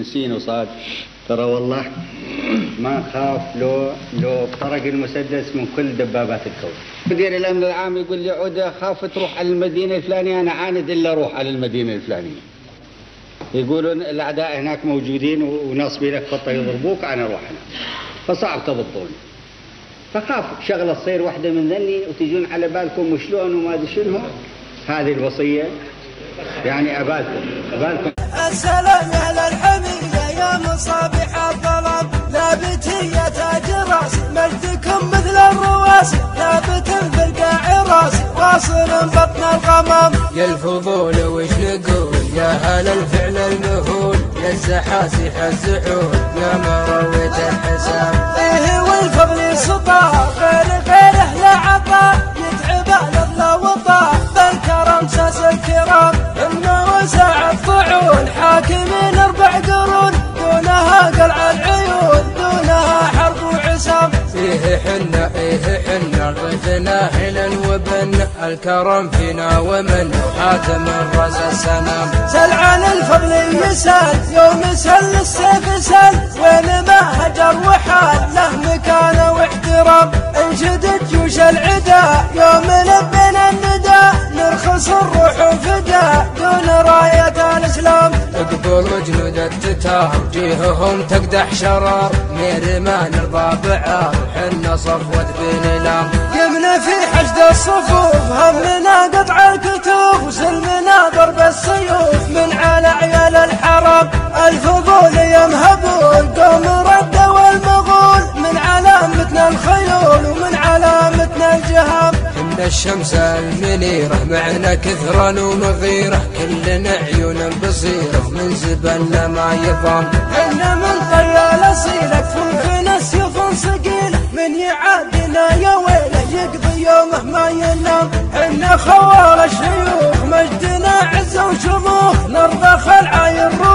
ونسينا وصار ترى والله ما خاف لو طرق المسدس من كل دبابات الكون. مدير الأمن العام يقول لي عودة خاف تروح على المدينة الفلانية، أنا عاند إلا أروح على المدينة الفلانية. يقولون الأعداء هناك موجودين وناصبين لك خطة يضربوك، أنا أروح هنا فصعب تضبطوني. فخاف شغلة تصير واحدة من ذني وتجون على بالكم وشلون وما أدري شنو. هذه الوصية يعني أبالكم. السلام على الحمية يا مصابيح الظلام، لابتية تاج راس مجدكم مثل الرواسي، ثابت في القاع راسي واصل بطن الغمام. يا الفضول وش نقول يا هل الفعل المهول، يا الزحاسح الزحول يا مروية الحسام. فيه والفضل سطار غيره لا عطاء، يتعب على الله وطاع بالكرم ساس الكرام. انه وسع الطعون حاكمين 4 قرون، دونها قلع العيون دونها حرب وعسام. فيه حنا رضنا هلا وبن، الكرم فينا ومن حاتم الراس السنام. سلعان الفضل يسال يوم سل السيف سال، وين ما هجر وحال له مكانه واحترام. انشدت جيوش العدا يوم لبنا النداء، نرخص الروح وفداء دون راية الاسلام. اقبلوا جنود التتار جيههم تقدح شرار، مير ما نرضى بعار حنا صفوة بن لام. قمنا في حشد الصفوف همنا قطع الكتوف، وسلمنا ضرب السيوف من على عيال الحرام. الفضول يمهبون قوم رد والمغول، من علامتنا الخيول ومن علامتنا الجهام. إن الشمس المنيرة معنا كثرا ومغيرة، كلنا عيون بصيرة من زبلنا ما يضام. إن من طيال أصيلة فوقنا سيوف ثقيلة، من يعادنا يا ويله يقضي يومه ما ينام. إن خوار الشيوخ مجدنا عزة وشموخ، نرضى خلعاي الروح